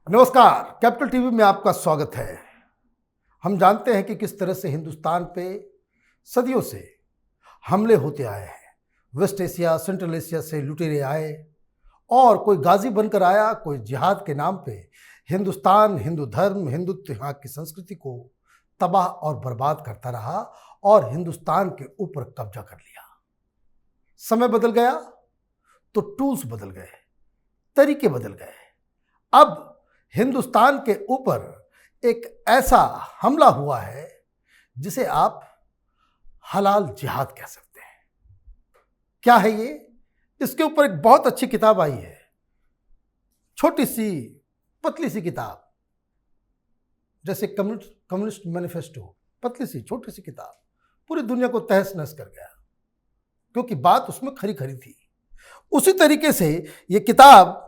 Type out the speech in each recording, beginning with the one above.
नमस्कार, capital TV में आपका स्वागत है। हम जानते हैं कि किस तरह से हिंदुस्तान पे सदियों से हमले होते आए हैं। वेस्ट एशिया, सेंट्रल एशिया से लुटेरे आए और कोई गाजी बनकर आया, कोई जिहाद के नाम पे हिंदुस्तान, हिंदू धर्म, हिंदुत्व, यहाँ की संस्कृति को तबाह और बर्बाद करता रहा और हिंदुस्तान के ऊपर कब्जा कर लिया। समय बदल गया तो टूल्स बदल गए, तरीके बदल गए। अब हिंदुस्तान के ऊपर एक ऐसा हमला हुआ है जिसे आप हलाल जिहाद कह सकते हैं। क्या है ये? इसके ऊपर एक बहुत अच्छी किताब आई है, छोटी सी पतली सी किताब, जैसे कम्युनिस्ट मैनिफेस्टो। पतली सी छोटी सी किताब पूरी दुनिया को तहस नहस कर गया, क्योंकि बात उसमें खरी खरी थी। उसी तरीके से ये किताब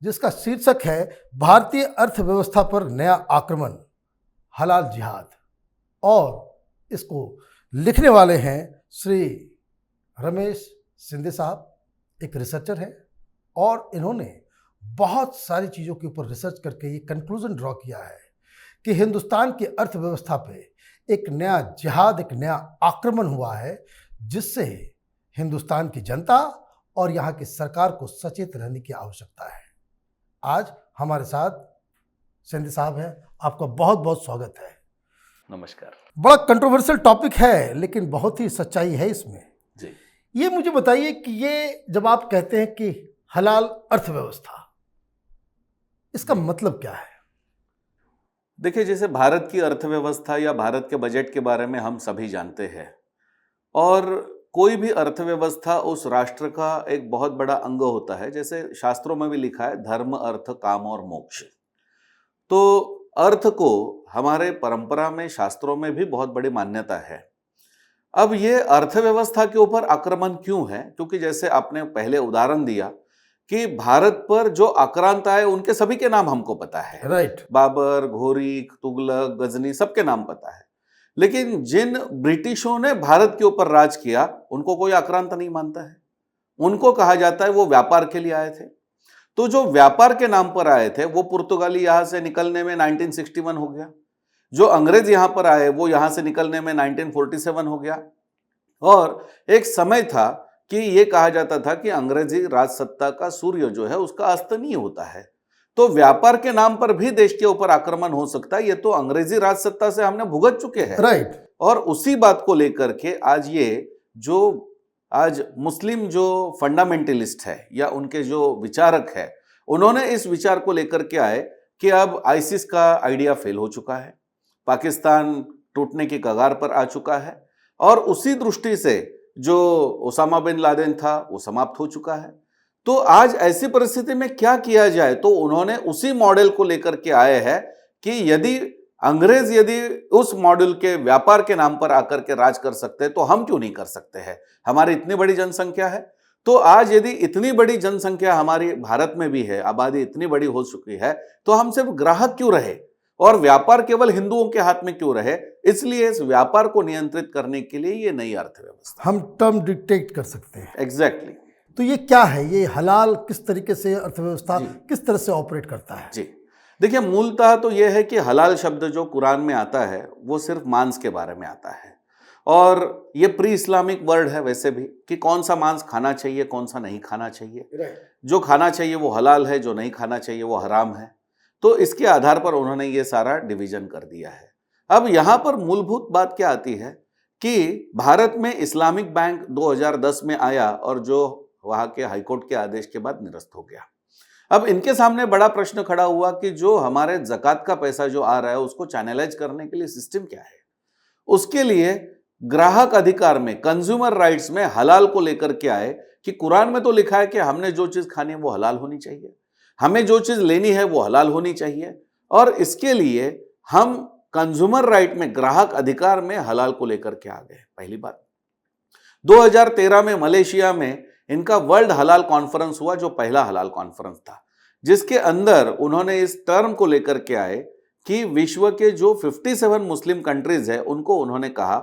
जिसका शीर्षक है भारतीय अर्थव्यवस्था पर नया आक्रमण, हलाल जिहाद, और इसको लिखने वाले हैं श्री रमेश शिंदे साहब, एक रिसर्चर हैं, और इन्होंने बहुत सारी चीज़ों के ऊपर रिसर्च करके ये कंक्लूजन ड्रॉ किया है कि हिंदुस्तान की अर्थव्यवस्था पे एक नया जिहाद, एक नया आक्रमण हुआ है, जिससे हिंदुस्तान की जनता और यहाँ की सरकार को सचेत रहने की आवश्यकता है। आज हमारे साथ शिंदे साहब हैं, आपका बहुत बहुत स्वागत है। नमस्कार। बड़ा कंट्रोवर्शियल टॉपिक है, लेकिन बहुत ही सच्चाई है इसमें जी। ये मुझे बताइए कि ये जब आप कहते हैं कि हलाल अर्थव्यवस्था, इसका मतलब क्या है? देखिए, जैसे भारत की अर्थव्यवस्था या भारत के बजट के बारे में हम सभी जानते हैं, और कोई भी अर्थव्यवस्था उस राष्ट्र का एक बहुत बड़ा अंग होता है। जैसे शास्त्रों में भी लिखा है, धर्म, अर्थ, काम और मोक्ष। तो अर्थ को हमारे परंपरा में, शास्त्रों में भी बहुत बड़ी मान्यता है। अब ये अर्थव्यवस्था के ऊपर आक्रमण क्यों है? क्योंकि जैसे आपने पहले उदाहरण दिया कि भारत पर जो आक्रांत आए उनके सभी के नाम हमको पता है। राइट। बाबर, घोरी, तुगलक, गजनी, सबके नाम पता है। लेकिन जिन ब्रिटिशों ने भारत के ऊपर राज किया, उनको कोई आक्रांत नहीं मानता है। उनको कहा जाता है वो व्यापार के लिए आए थे। तो जो व्यापार के नाम पर आए थे, वो पुर्तगाली यहां से निकलने में 1961 हो गया। जो अंग्रेज यहां पर आए, वो यहां से निकलने में 1947 हो गया। और एक समय था कि ये कहा जाता था कि अंग्रेजी राज सत्ता का सूर्य जो है उसका अस्त नहीं होता है। तो व्यापार के नाम पर भी देश के ऊपर आक्रमण हो सकता है। ये तो अंग्रेजी राज सत्ता से हमने भुगत चुके हैं। राइट। और उसी बात को लेकर के आज मुस्लिम जो फंडामेंटलिस्ट है या उनके जो विचारक है, उन्होंने इस विचार को लेकर के आए कि अब आईसिस का आइडिया फेल हो चुका है, पाकिस्तान टूटने की कगार पर आ चुका है, और उसी दृष्टि से जो ओसामा बिन लादेन था वो समाप्त हो चुका है। तो आज ऐसी परिस्थिति में क्या किया जाए? तो उन्होंने उसी मॉडल को लेकर के आए हैं कि यदि उस मॉडल के व्यापार के नाम पर आकर के राज कर सकते हैं, तो हम क्यों नहीं कर सकते हैं? हमारी इतनी बड़ी जनसंख्या है। तो आज यदि इतनी बड़ी जनसंख्या हमारी भारत में भी है, आबादी इतनी बड़ी हो चुकी है, तो हम सिर्फ ग्राहक क्यों रहे और व्यापार केवल हिंदुओं के हाथ में क्यों रहे? इसलिए इस व्यापार को नियंत्रित करने के लिए ये नई अर्थव्यवस्था हम टर्म डिक्टेट कर सकते हैं। एग्जैक्टली। तो ये क्या है? ये हलाल किस तरीके से अर्थव्यवस्था किस तरह से ऑपरेट करता है? जी, देखिए, मूलतः तो यह है कि हलाल शब्द जो कुरान में आता है वो सिर्फ मांस के बारे में आता है, और ये प्री इस्लामिक वर्ड है वैसे भी, कि कौन सा मांस खाना चाहिए, कौन सा नहीं खाना चाहिए। जो खाना चाहिए वो हलाल है, जो नहीं खाना चाहिए वो हराम है। तो इसके आधार पर उन्होंने ये सारा डिवीजन कर दिया है। अब यहाँ पर मूलभूत बात क्या आती है कि भारत में इस्लामिक बैंक 2010 में आया, और जो वहां के हाईकोर्ट के आदेश के बाद निरस्त हो गया। अब इनके सामने बड़ा प्रश्न खड़ा हुआ कि जो हमारे ज़कात का पैसा जो आ रहा है उसको चैनलाइज करने के लिए सिस्टम क्या है? उसके लिए ग्राहक अधिकार में, कंज्यूमर राइट्स में हलाल को लेकर के आए कि कुरान में तो लिखा है कि हमने जो चीज खानी है वो हलाल होनी चाहिए, हमें जो चीज लेनी है वो हलाल होनी चाहिए, और इसके लिए हम कंज्यूमर राइट में, ग्राहक अधिकार में हलाल को लेकर के आ गए। पहली बात, 2013 में मलेशिया में इनका वर्ल्ड हलाल कॉन्फ्रेंस हुआ, जो पहला हलाल कॉन्फ्रेंस था, जिसके अंदर उन्होंने इस टर्म को लेकर के आए कि विश्व के जो 57 मुस्लिम कंट्रीज है उनको उन्होंने कहा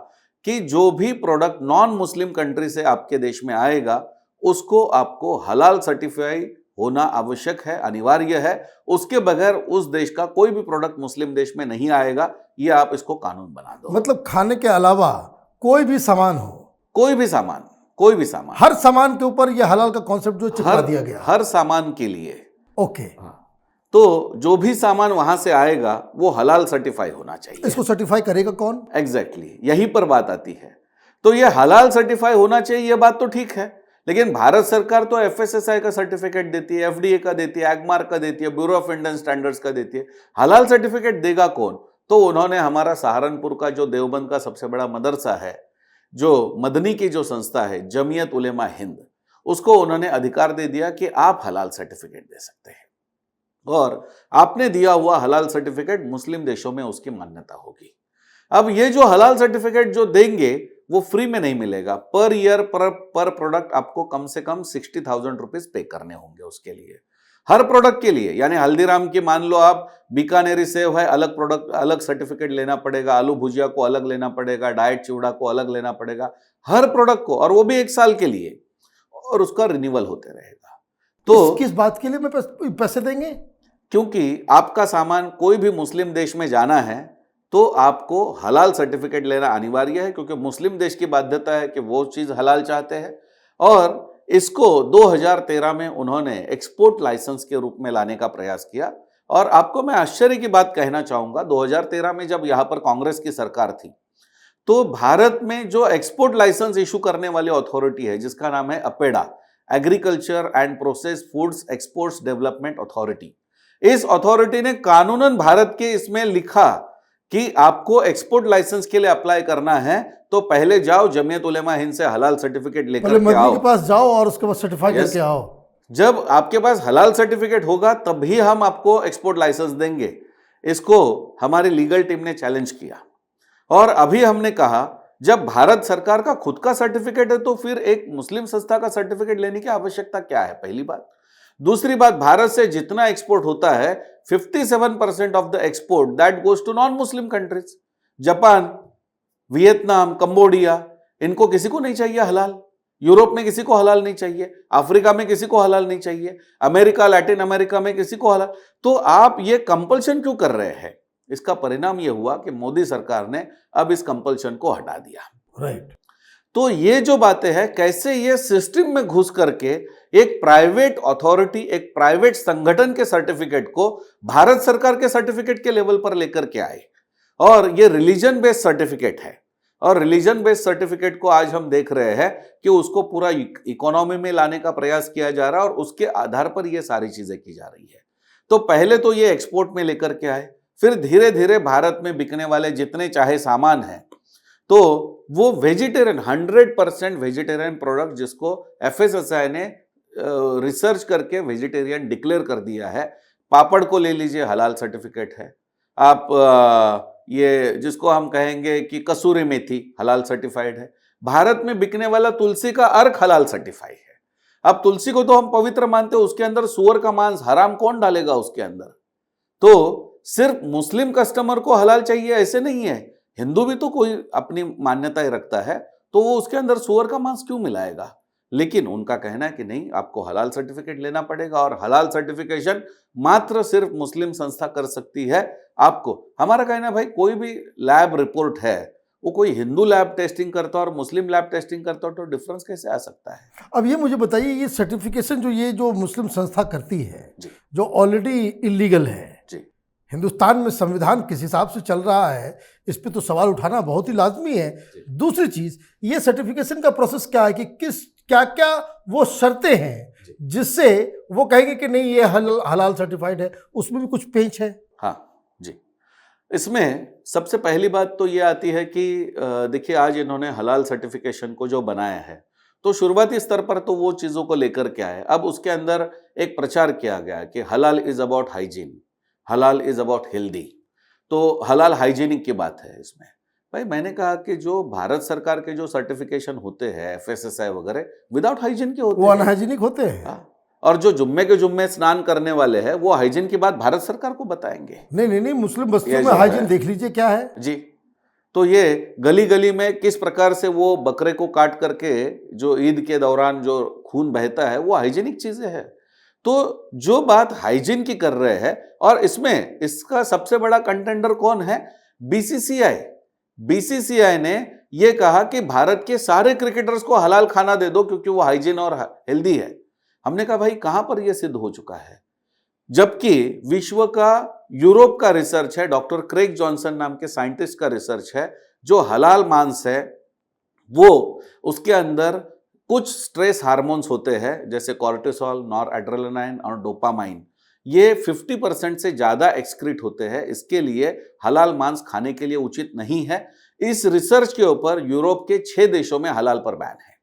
कि जो भी प्रोडक्ट नॉन मुस्लिम कंट्री से आपके देश में आएगा उसको आपको हलाल सर्टिफाई होना आवश्यक है, अनिवार्य है। उसके बगैर उस देश का कोई भी प्रोडक्ट मुस्लिम देश में नहीं आएगा। ये आप इसको कानून बना दो। मतलब खाने के अलावा कोई भी सामान हो, कोई भी सामान, हर सामान के ऊपर यह हलाल का कॉन्सेप्ट जो चिपका दिया गया। हर सामान के लिए। ओके। तो जो भी सामान वहां से आएगा वो हलाल सर्टिफाई होना चाहिए। इसको सर्टिफाई करेगा कौन? एग्जैक्टली, यहीं पर बात आती है। तो ये हलाल सर्टिफाई होना चाहिए, ये बात तो ठीक है, लेकिन भारत सरकार तो एफएसएसआई का सर्टिफिकेट देती है, एफडीए का देती है, एगमार्क का देती है, ब्यूरो ऑफ इंडियन स्टैंडर्ड्स का देती है। हलाल सर्टिफिकेट देगा कौन? तो उन्होंने हमारा सहारनपुर का जो देवबंद का सबसे बड़ा मदरसा है, जो मदनी की जो संस्था है जमीयत उलेमा हिंद, उसको उन्होंने अधिकार दे दिया कि आप हलाल सर्टिफिकेट दे सकते हैं, और आपने दिया हुआ हलाल सर्टिफिकेट मुस्लिम देशों में उसकी मान्यता होगी। अब ये जो हलाल सर्टिफिकेट जो देंगे वो फ्री में नहीं मिलेगा। पर ईयर पर प्रोडक्ट आपको कम से कम 60,000 रुपीज पे करने होंगे उसके लिए, हर प्रोडक्ट के लिए। यानी हल्दीराम की मान लो आप बीकानेरी सेव है, अलग प्रोडक्ट अलग सर्टिफिकेट लेना पड़ेगा, आलू भुजिया को अलग लेना पड़ेगा, डाइट चिवड़ा को अलग लेना पड़ेगा, हर प्रोडक्ट को, और वो भी 1 साल के लिए, और उसका रिन्यूअल होते रहेगा। तो किस बात के लिए मैं पैसे देंगे? क्योंकि आपका सामान कोई भी मुस्लिम देश में जाना है तो आपको हलाल सर्टिफिकेट लेना अनिवार्य है, क्योंकि मुस्लिम देश की बाध्यता है कि वो चीज हलाल चाहते हैं। और इसको 2013 में उन्होंने एक्सपोर्ट लाइसेंस के रूप में लाने का प्रयास किया। और आपको मैं आश्चर्य की बात कहना चाहूंगा, 2013 में जब यहां पर कांग्रेस की सरकार थी, तो भारत में जो एक्सपोर्ट लाइसेंस इशू करने वाली अथॉरिटी है, जिसका नाम है APEDA, agriculture and process foods exports development authority, इस अथॉरिटी ने कानूनन भारत के इसमें लिखा कि आपको एक्सपोर्ट लाइसेंस के लिए अप्लाई करना है तो पहले जाओ जमीयत उलेमा हिंद से हलाल सर्टिफिकेट लेकर के आओ, के पास जाओ और उसके बाद सर्टिफाई करके आओ। जब आपके पास हलाल सर्टिफिकेट होगा तभी हम आपको एक्सपोर्ट लाइसेंस देंगे। इसको हमारी लीगल टीम ने चैलेंज किया, और अभी हमने कहा जब भारत सरकार का खुद का सर्टिफिकेट है तो फिर एक मुस्लिम संस्था का सर्टिफिकेट लेने की आवश्यकता क्या है, पहली बात। दूसरी बात, भारत से जितना एक्सपोर्ट होता है 57% of the export that goes to non Muslim countries, Japan, Vietnam, Cambodia, इनको किसी को नहीं चाहिए हलाल। यूरोप में किसी को हलाल नहीं चाहिए, अफ्रीका में किसी को हलाल नहीं चाहिए, अमेरिका, लैटिन अमेरिका में किसी को हलाल। तो आप ये कंपल्शन क्यों कर रहे हैं? इसका परिणाम यह हुआ कि मोदी सरकार ने अब इस कंपल्शन को हटा दिया। राइट। तो ये जो बातें हैं, कैसे ये सिस्टम में घुस करके एक प्राइवेट अथॉरिटी, एक प्राइवेट संगठन के सर्टिफिकेट को भारत सरकार के सर्टिफिकेट के लेवल पर लेकर के आए। और ये रिलीजन बेस्ड सर्टिफिकेट है, और रिलीजन बेस्ड सर्टिफिकेट को आज हम देख रहे हैं कि उसको पूरा इकोनॉमी में लाने का प्रयास किया जा रहा है, और उसके आधार पर ये सारी चीजें की जा रही है। तो पहले तो ये एक्सपोर्ट में लेकर के आए, फिर धीरे धीरे भारत में बिकने वाले जितने चाहे सामान हैं, तो वो वेजिटेरियन 100% वेजिटेरियन प्रोडक्ट, जिसको एफएसएसआई ने रिसर्च करके वेजिटेरियन डिक्लेयर कर दिया है। पापड़ को ले लीजिए, हलाल सर्टिफिकेट है। आप ये जिसको हम कहेंगे कि कसूरी मेथी, हलाल सर्टिफाइड है। भारत में बिकने वाला तुलसी का अर्क हलाल सर्टिफाइड है। अब तुलसी को तो हम पवित्र मानते हैं, उसके अंदर सुअर का मांस हराम कौन डालेगा उसके अंदर? तो सिर्फ मुस्लिम कस्टमर को हलाल चाहिए ऐसे नहीं है, हिंदू भी तो कोई अपनी मान्यताएं रखता है, तो वो उसके अंदर सुअर का मांस क्यों मिलाएगा? लेकिन उनका कहना है कि नहीं, आपको हलाल सर्टिफिकेट लेना पड़ेगा, और हलाल सर्टिफिकेशन मात्र सिर्फ मुस्लिम संस्था कर सकती है आपको। हमारा कहना है भाई, कोई भी लैब रिपोर्ट है, वो कोई हिंदू लैब टेस्टिंग करता है और मुस्लिम लैब टेस्टिंग करता है, तो डिफरेंस कैसे आ सकता है? अब ये मुझे बताइए, ये सर्टिफिकेशन जो मुस्लिम संस्था करती है, जो ऑलरेडी इलीगल है, हिंदुस्तान में संविधान किस हिसाब से चल रहा है, इस पे तो सवाल उठाना बहुत ही लाजमी है। दूसरी चीज, ये सर्टिफिकेशन का प्रोसेस क्या है, कि क्या क्या वो शर्तें हैं जिससे वो कहेंगे कि नहीं ये हलाल सर्टिफाइड है, उसमें भी कुछ पेंच है? हाँ जी, इसमें सबसे पहली बात तो ये आती है कि देखिए, आज इन्होंने हलाल सर्टिफिकेशन को जो बनाया है, तो शुरुआती स्तर पर तो वो चीज़ों को लेकर के आए। अब उसके अंदर एक प्रचार किया गया कि हलाल इज अबाउट हाइजीन, हलाल इज अबाउट हेल्दी। तो हलाल हाइजीनिक की बात है इसमें। भाई मैंने कहा कि जो भारत सरकार के जो सर्टिफिकेशन होते हैं एफएसएसआई वगैरह, विदाउट हाइजीन के होते हैं, वो अनहाइजीनिक होते हैं। और जो जुम्मे के जुम्मे स्नान करने वाले हैं, वो हाइजीन की बात भारत सरकार को बताएंगे। नहीं, मुस्लिम बस्तियों में हाइजीन देख लीजिए क्या है जी। तो ये गली गली में किस प्रकार से वो बकरे को काट करके जो ईद के दौरान जो खून बहता है, वो हाइजीनिक चीजें हैं। तो जो बात हाइजीन की कर रहे हैं, और इसमें इसका सबसे बड़ा कंटेंडर कौन है? बीसीसीआई। बीसीसीआई ने यह कहा कि भारत के सारे क्रिकेटर्स को हलाल खाना दे दो क्योंकि वो हाइजीन और हेल्दी है। हमने कहा भाई कहां पर यह सिद्ध हो चुका है? जबकि विश्व का, यूरोप का रिसर्च है, डॉक्टर क्रेग जॉनसन नाम के साइंटिस्ट का रिसर्च है, जो हलाल मांस है वो उसके अंदर कुछ स्ट्रेस हार्मोन्स होते हैं जैसे कॉर्टिसोल, नॉरएड्रेनालाइन और डोपामाइन, ये 50% से ज्यादा एक्सक्रीट होते हैं, इसके लिए हलाल मांस खाने के लिए उचित नहीं है। इस रिसर्च के ऊपर यूरोप के 6 देशों में हलाल पर बैन है।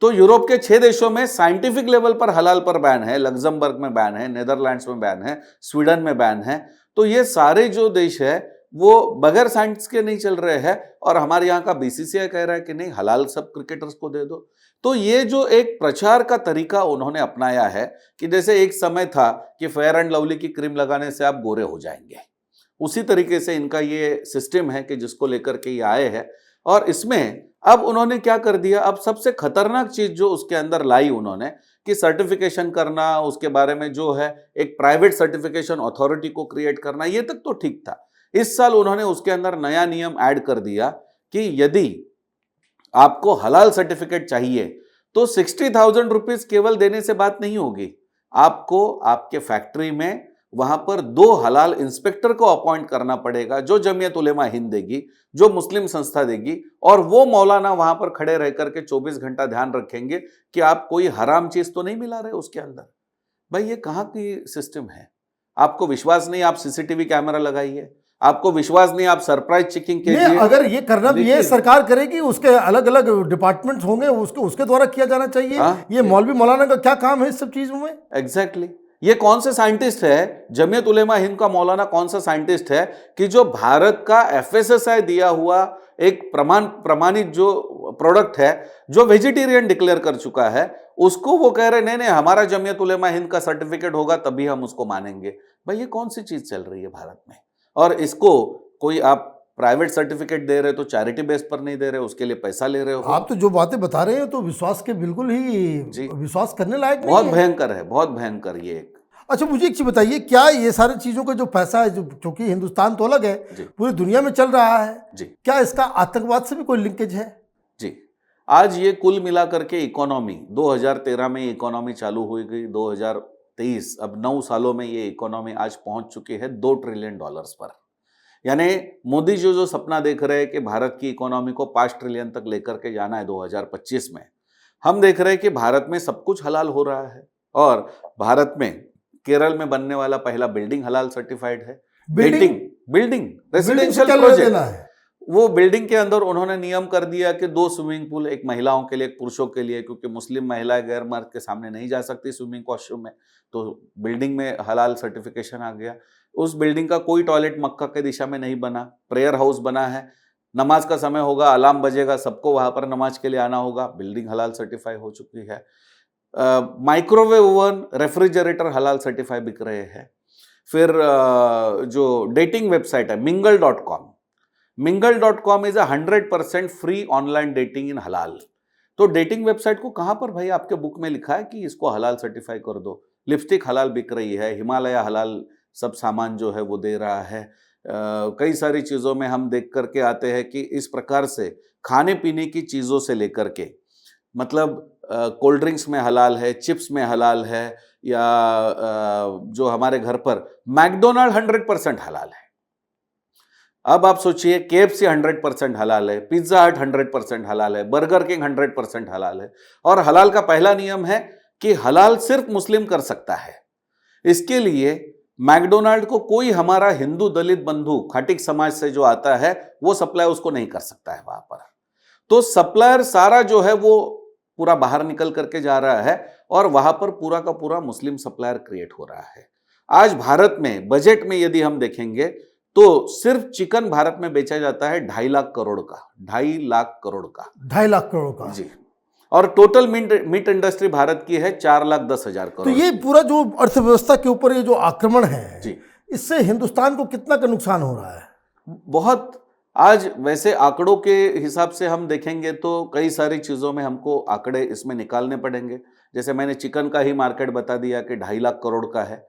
तो यूरोप के 6 देशों में साइंटिफिक लेवल पर हलाल पर बैन है, लग्जमबर्ग में बैन है, नीदरलैंड्स में बैन है, स्वीडन में बैन है। तो ये सारे जो देश है वो बगैर साइंस के नहीं चल रहे हैं, और हमारे यहाँ का बीसीसीआई कह रहा है कि नहीं, हलाल सब क्रिकेटर्स को दे दो। तो ये जो एक प्रचार का तरीका उन्होंने अपनाया है कि जैसे एक समय था कि फेयर एंड लवली की क्रीम लगाने से आप गोरे हो जाएंगे, उसी तरीके से इनका ये सिस्टम है कि जिसको लेकर के ये आए हैं। और इसमें अब उन्होंने क्या कर दिया, अब सबसे खतरनाक चीज जो उसके अंदर लाई उन्होंने कि सर्टिफिकेशन करना, उसके बारे में जो है एक प्राइवेट सर्टिफिकेशन अथॉरिटी को क्रिएट करना, ये तक तो ठीक था। इस साल उन्होंने उसके अंदर नया नियम ऐड कर दिया कि यदि आपको हलाल सर्टिफिकेट चाहिए तो 60,000 रुपीज केवल देने से बात नहीं होगी, आपको आपके फैक्ट्री में वहां पर 2 हलाल इंस्पेक्टर को अपॉइंट करना पड़ेगा, जो जमीयत उलेमा हिंद देगी, जो मुस्लिम संस्था देगी, और वो मौलाना वहां पर खड़े रह करके 24 घंटा ध्यान रखेंगे कि आप कोई हराम चीज तो नहीं मिला रहे उसके अंदर। भाई ये कहां की सिस्टम है? आपको विश्वास नहीं, आप सीसीटीवी कैमरा लगाइए। आपको विश्वास नहीं, आप सरप्राइज चेकिंग के लिए, अगर ये करना भी ये सरकार करेगी, उसके अलग अलग डिपार्टमेंट्स होंगे, उसके द्वारा किया जाना चाहिए। ये मौलवी मौलाना का क्या काम है इस सब चीजों में? एग्जैक्टली। ये कौन से साइंटिस्ट है, जमीयत उलेमा हिंद का मौलाना कौन सा साइंटिस्ट है कि जो भारत का एफएसएसआई दिया हुआ एक प्रमाणित जो प्रोडक्ट है, जो वेजिटेरियन डिक्लेयर कर चुका है, उसको वो कह रहे नहीं, हमारा जमीयत उलेमा हिंद का सर्टिफिकेट होगा तभी हम उसको मानेंगे। भाई ये कौन सी चीज चल रही है भारत में? और इसको कोई आप प्राइवेट सर्टिफिकेट दे रहे हो तो चैरिटी बेस पर नहीं दे रहे, उसके लिए पैसा ले रहे हो। आप तो जो बातें बता रहे हैं तो विश्वास के बिल्कुल ही विश्वास करने लायक नहीं बहुत है। भयंकर है, बहुत भयंकर ये एक। अच्छा, मुझे एक चीज बताइए, क्या ये सारी चीजों का जो पैसा है, जो क्योंकि हिंदुस्तान तो अलग है, पूरी दुनिया में चल रहा है जी, क्या इसका आतंकवाद से भी कोई लिंकेज है? जी, आज ये कुल मिलाकर के इकोनॉमी 2013 में इकोनॉमी चालू हुई गई, 2023 अब 9 सालों में ये इकोनॉमी आज पहुंच चुकी है $2 ट्रिलियन पर। यानी मोदी जी जो सपना देख रहे हैं कि भारत की इकोनॉमी को 5 ट्रिलियन तक लेकर के जाना है 2025 में, हम देख रहे हैं कि भारत में सब कुछ हलाल हो रहा है। और भारत में केरल में बनने वाला पहला बिल्डिंग हलाल सर्टिफाइड है। बिल्डिंग रेसिडेंशियल प्रोजेक्ट है। वो बिल्डिंग के अंदर उन्होंने नियम कर दिया कि 2 स्विमिंग पूल, एक महिलाओं के लिए, एक पुरुषों के लिए, क्योंकि मुस्लिम महिलाएं गैर मर्द के सामने नहीं जा सकती स्विमिंग कॉस्ट्यूम में, तो बिल्डिंग में हलाल सर्टिफिकेशन आ गया। उस बिल्डिंग का कोई टॉयलेट मक्का के दिशा में नहीं बना, प्रेयर हाउस बना है, नमाज का समय होगा, अलार्म बजेगा, सबको वहां पर नमाज के लिए आना होगा, बिल्डिंग हलाल सर्टिफाई हो चुकी है। माइक्रोवेव ओवन, रेफ्रिजरेटर हलाल सर्टिफाई बिक रहे हैं। फिर जो डेटिंग वेबसाइट है mingle.com is 100% free online dating in हलाल। तो डेटिंग वेबसाइट को कहां पर भाई आपके बुक में लिखा है कि इसको हलाल सर्टिफाई कर दो? लिपस्टिक हलाल बिक रही है, हिमालय हलाल सब सामान जो है वो दे रहा है। कई सारी चीज़ों में हम देख करके आते हैं कि इस प्रकार से खाने पीने की चीज़ों से लेकर के, मतलब कोल्ड ड्रिंक्स में हलाल है, चिप्स में हलाल है, या जो हमारे घर पर मैकडोनाल्ड 100% हलाल है। अब आप सोचिए, KFC 100% हलाल है, पिज्जा हट 100% हलाल है, बर्गर किंग 100% हलाल है। और हलाल का पहला नियम है कि हलाल सिर्फ मुस्लिम कर सकता है। इसके लिए मैकडोनाल्ड को कोई हमारा हिंदू दलित बंधु खाटिक समाज से जो आता है वो सप्लाई उसको नहीं कर सकता है वहां पर। तो सप्लायर सारा जो है वो पूरा बाहर निकल करके जा रहा है, और वहां पर पूरा का पूरा मुस्लिम सप्लायर क्रिएट हो रहा है। आज भारत में बजट में यदि हम देखेंगे तो सिर्फ चिकन भारत में बेचा जाता है 2.5 लाख करोड़ का, 2.5 लाख करोड़ का, 2.5 लाख करोड़ का जी। और टोटल मीट इंडस्ट्री भारत की है 4,10,000 करोड़। तो ये पूरा जो अर्थव्यवस्था के ऊपर ये जो आक्रमण है जी, इससे हिंदुस्तान को कितना का नुकसान हो रहा है? बहुत। आज वैसे आंकड़ों के हिसाब से हम देखेंगे तो कई सारी चीज़ों में हमको आंकड़े इसमें निकालने पड़ेंगे। जैसे मैंने चिकन का ही मार्केट बता दिया कि 2.5 लाख करोड़ का है।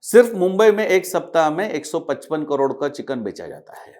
सिर्फ मुंबई में एक सप्ताह में 155 करोड़ का चिकन बेचा जाता है।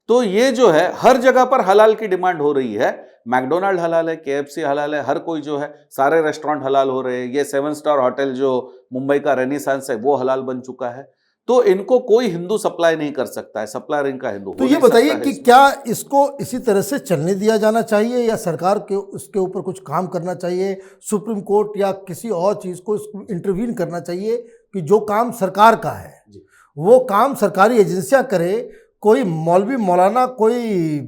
तो ये जो है हर जगह पर हलाल की डिमांड हो रही है। मैकडोनाल्ड हलाल है, केएफसी हलाल है, हर कोई जो है, सारे रेस्टोरेंट हलाल हो रहे हैं। ये 7 स्टार होटल जो मुंबई का रेनेसांस है वो हलाल बन चुका है। तो इनको कोई हिंदू सप्लाई नहीं कर सकता है, सप्लायर इनका हिंदू तो हो ये नहीं बताइए सकता है कि इसमें। क्या इसको इसी तरह से चलने दिया जाना चाहिए या सरकार के उसके ऊपर कुछ काम करना चाहिए, सुप्रीम कोर्ट या किसी और चीज़ को इसको इंटरवीन करना चाहिए कि जो काम सरकार का है जी। वो काम सरकारी एजेंसियां करे, कोई मौलवी मौलाना कोई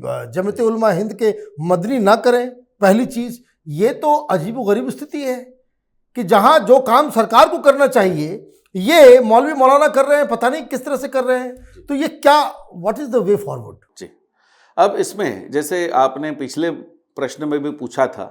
जमीयत उलमा हिंद के मदनी ना करें। पहली चीज़ ये तो अजीबोगरीब स्थिति है कि जहां जो काम सरकार को करना चाहिए ये मौलवी मौलाना कर रहे हैं, पता नहीं किस तरह से कर रहे हैं। तो ये क्या, what is the way forward? जी, अब इसमें जैसे आपने पिछले प्रश्न में भी पूछा था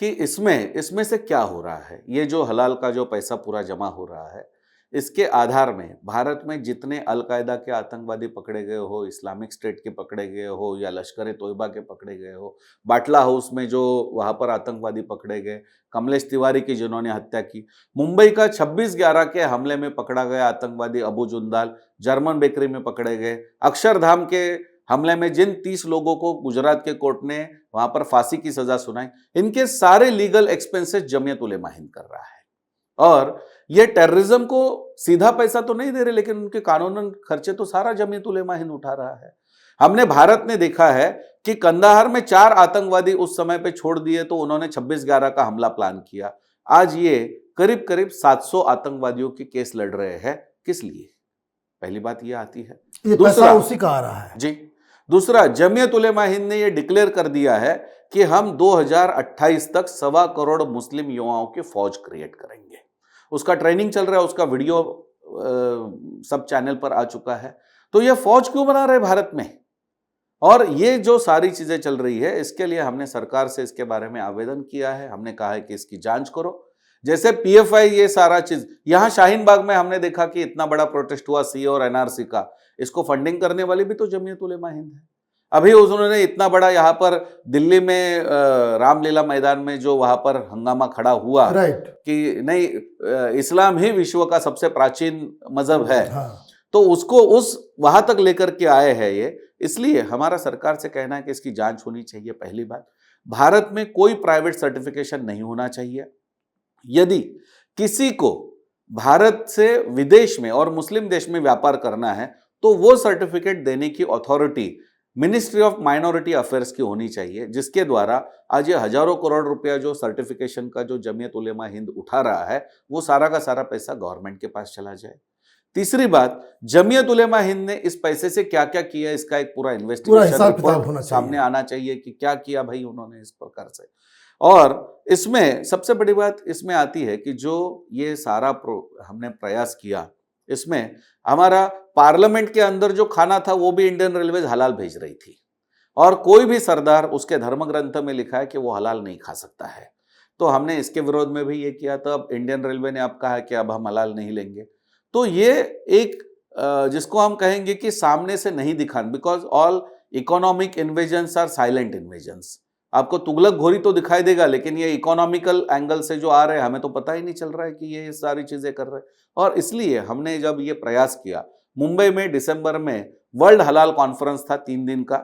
कि इसमें से क्या हो रहा है, ये जो हलाल का जो पैसा पूरा जमा हो रहा है, इसके आधार में भारत में जितने अलकायदा के आतंकवादी पकड़े गए हो, इस्लामिक स्टेट के पकड़े गए हो या लश्कर ए तोयबा के पकड़े गए हो, बाटला हाउस में जो वहाँ पर आतंकवादी पकड़े गए, कमलेश तिवारी की जिन्होंने हत्या की, मुंबई का 26/11 के हमले में पकड़ा गया आतंकवादी अबू जुंदाल, जर्मन बेकरी में पकड़े गए, अक्षरधाम के हमले में जिन 30 लोगों को गुजरात के कोर्ट ने वहां पर फांसी की सजा सुनाई, इनके सारे लीगल एक्सपेंसेस जमीयत उलेमा हिंद कर रहा है। और ये टेररिज्म को सीधा पैसा तो नहीं दे रहे, लेकिन उनके कानूनन खर्चे तो सारा जमीयत उलेमा हिंद उठा रहा है। हमने भारत ने देखा है कि कंदाहार में 4 आतंकवादी उस समय पे छोड़ दिए तो उन्होंने 26/11 का हमला प्लान किया। आज ये करीब करीब 700 आतंकवादियों के केस लड़ रहे हैं। किस लिए? पहली बात ये आती है। ये पैसा उसी का आ रहा है। जी, दूसरा, जमीयत उलेमा हिंद ने ये डिक्लेयर कर दिया है कि हम 2028 तक 1.25 करोड़ मुस्लिम युवाओं की फौज क्रिएट करेंगे। उसका ट्रेनिंग चल रहा है, उसका वीडियो सब चैनल पर आ चुका है। तो ये फौज क्यों बना रहे भारत में? और ये जो सारी चीजें चल रही है, इसके लिए हमने सरकार से इसके बारे में आवेदन किया है। हमने कहा है कि इसकी जांच करो। जैसे पीएफआई, ये सारा चीज, यहां शाहीन बाग में हमने देखा कि इतना बड़ा प्रोटेस्ट हुआ सी और एनआरसी का, इसको फंडिंग करने वाली भी तो जमीयत उलेमा हिंद है। अभी उन्होंने इतना बड़ा यहाँ पर दिल्ली में रामलीला मैदान में जो वहां पर हंगामा खड़ा हुआ कि नहीं, इस्लाम ही विश्व का सबसे प्राचीन मजहब है, तो उसको उस वहां तक लेकर के आए हैं ये। इसलिए हमारा सरकार से कहना है कि इसकी जांच होनी चाहिए। पहली बात, भारत में कोई प्राइवेट सर्टिफिकेशन नहीं होना चाहिए। यदि किसी को भारत से विदेश में और मुस्लिम देश में व्यापार करना है तो वो सर्टिफिकेट देने की authority ministry of minority affairs की होनी चाहिए, जिसके द्वारा आज ये हजारों करोड़ रुपया जो सर्टिफिकेशन का जो जमीयत उलेमा हिंद उठा रहा है, वो सारा का सारा पैसा गवर्नमेंट के पास चला जाए। तीसरी बात, जमीयत उलेमा हिंद ने इस पैसे से क्या क्या किया, इसका एक पूरा इन्वेस्टिगेशन रिपोर्ट सामने आना चाहिए कि क्या किया भाई उन्होंने इस प्रकार से। और इसमें सबसे बड़ी बात इसमें आती है कि जो ये सारा हमने प्रयास किया, इसमें हमारा पार्लियामेंट के अंदर जो खाना था वो भी इंडियन रेलवेज हलाल भेज रही थी, और कोई भी सरदार उसके धर्म ग्रंथ में लिखा है कि वो हलाल नहीं खा सकता है। तो हमने इसके विरोध में भी ये किया था। अब इंडियन रेलवे ने अब कहा है कि अब हम हलाल नहीं लेंगे। तो ये एक जिसको हम कहेंगे कि सामने से नहीं दिखाना, because all economic invasions are silent invasions. आपको तुगलक घोरी तो दिखाई देगा, लेकिन ये इकोनॉमिकल एंगल से जो आ रहे हैं हमें तो पता ही नहीं चल रहा है कि ये सारी चीजें कर रहे हैं। और इसलिए हमने जब ये प्रयास किया, मुंबई में दिसंबर में वर्ल्ड हलाल कॉन्फ्रेंस था 3 दिन का,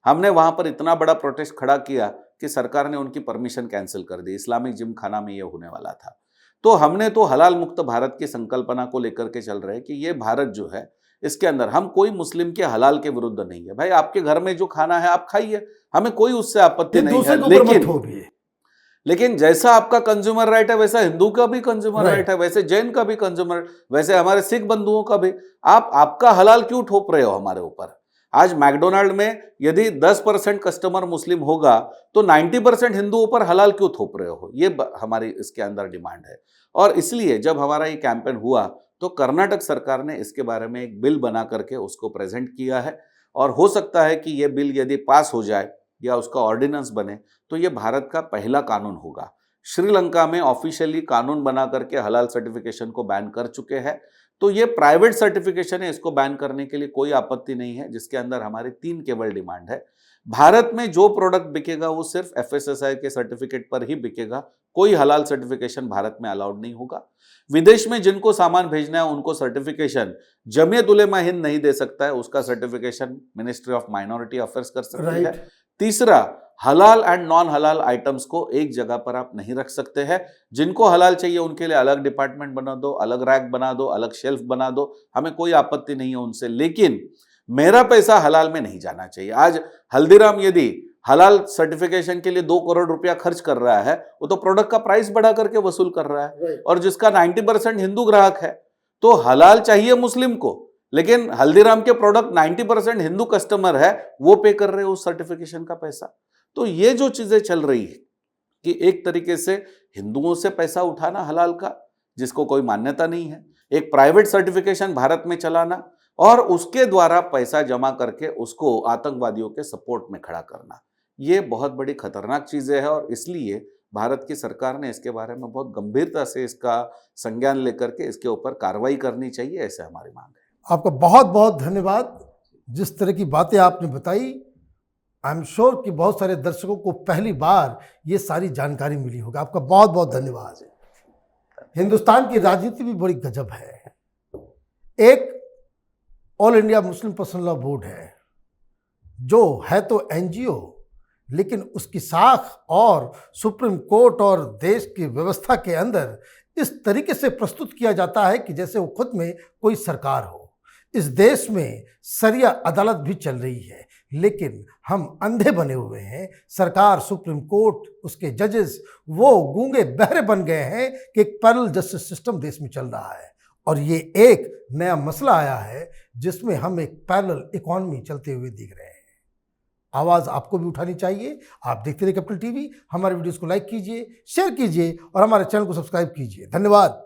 हमने वहां पर इतना बड़ा प्रोटेस्ट खड़ा किया कि सरकार ने उनकी परमिशन कैंसिल कर दी। इस्लामिक जिम खाना में ये होने वाला था। तो हमने तो हलाल मुक्त भारत की संकल्पना को लेकर के चल रहे हैं कि ये भारत जो है, इसके अंदर हम कोई मुस्लिम के हलाल के विरुद्ध नहीं है। भाई आपके घर में जो खाना है आप खाइए, हमें कोई उससे आपत्ति नहीं है। लेकिन जैसा आपका कंज्यूमर राइट है वैसा हिंदू का भी कंज्यूमर राइट है, वैसे जैन का भी कंज्यूमर, वैसे हमारे सिख बंधुओं का भी। आप आपका हलाल क्यों ठोप रहे हो हमारे ऊपर? आज मैकडोनाल्ड में यदि 10% कस्टमर मुस्लिम होगा तो 90% हिंदुओं पर हलाल क्यों थोप रहे हो? ये हमारी इसके अंदर डिमांड है। और इसलिए जब हमारा ये कैंपेन हुआ तो कर्नाटक सरकार ने इसके बारे में एक बिल बना करके उसको प्रेजेंट किया है, और हो सकता है कि ये बिल यदि पास हो जाए या उसका ऑर्डिनेंस बने तो ये भारत का पहला कानून होगा। श्रीलंका में ऑफिशियली कानून बना करके हलाल सर्टिफिकेशन को बैन कर चुके हैं। तो ये प्राइवेट सर्टिफिकेशन है, इसको बैन करने के लिए कोई आपत्ति नहीं है, जिसके अंदर हमारी 3 केवल डिमांड है। भारत में जो प्रोडक्ट बिकेगा वो सिर्फ FSSAI के सर्टिफिकेट पर ही बिकेगा, कोई हलाल सर्टिफिकेशन भारत में अलाउड नहीं होगा। विदेश में जिनको सामान भेजना है उनको सर्टिफिकेशन जमीयत उलेमा हिंद नहीं दे सकता है, उसका certification ministry of minority affairs कर सकती है। तीसरा, हलाल एंड नॉन हलाल आइटम्स को एक जगह पर आप नहीं रख सकते हैं। जिनको हलाल चाहिए उनके लिए अलग डिपार्टमेंट बना दो, अलग रैक बना दो, अलग शेल्फ बना दो, हमें कोई आपत्ति नहीं है उनसे, लेकिन मेरा पैसा हलाल में नहीं जाना चाहिए। आज हल्दीराम यदि हलाल सर्टिफिकेशन के लिए 2 करोड़ रुपया खर्च कर रहा है, वो तो प्रोडक्ट का प्राइस बढ़ा करके वसूल कर रहा है, और जिसका 90% हिंदू ग्राहक है। तो हलाल चाहिए मुस्लिम को, लेकिन हल्दीराम के प्रोडक्ट 90% हिंदू कस्टमर है, वो पे कर रहे हैं उस सर्टिफिकेशन का पैसा। तो ये जो चीजें चल रही है कि एक तरीके से हिंदुओं से पैसा उठाना हलाल का, जिसको कोई मान्यता नहीं है, एक प्राइवेट सर्टिफिकेशन भारत में चलाना और उसके द्वारा पैसा जमा करके उसको आतंकवादियों के सपोर्ट में खड़ा करना, ये बहुत बड़ी खतरनाक चीजें हैं। और इसलिए भारत की सरकार ने इसके बारे में बहुत गंभीरता से इसका संज्ञान लेकर के इसके ऊपर कार्रवाई करनी चाहिए, ऐसे हमारी मांग है। आपका बहुत बहुत धन्यवाद। जिस तरह की बातें आपने बताई, आई एम श्योर कि बहुत सारे दर्शकों को पहली बार ये सारी जानकारी मिली होगी। आपका बहुत बहुत धन्यवाद। हिंदुस्तान की राजनीति भी बड़ी गजब है। एक all India Muslim personal law board है, जो है तो NGO, लेकिन उसकी साख और सुप्रीम कोर्ट और देश की व्यवस्था के अंदर इस तरीके से प्रस्तुत किया जाता है कि जैसे वो खुद में कोई सरकार हो। इस देश में शरिया अदालत भी चल रही है, लेकिन हम अंधे बने हुए हैं। सरकार, सुप्रीम कोर्ट, उसके जजेस वो गूंगे बहरे बन गए हैं कि एक पैरेलल जस्टिस सिस्टम देश में चल रहा है। और ये एक नया मसला आया है जिसमें हम एक पैरेलल इकोनॉमी चलते हुए दिख रहे हैं। आवाज़ आपको भी उठानी चाहिए। आप देखते रहिए कैपिटल TV। हमारे वीडियोस को लाइक कीजिए, शेयर कीजिए और हमारे चैनल को सब्सक्राइब कीजिए। धन्यवाद।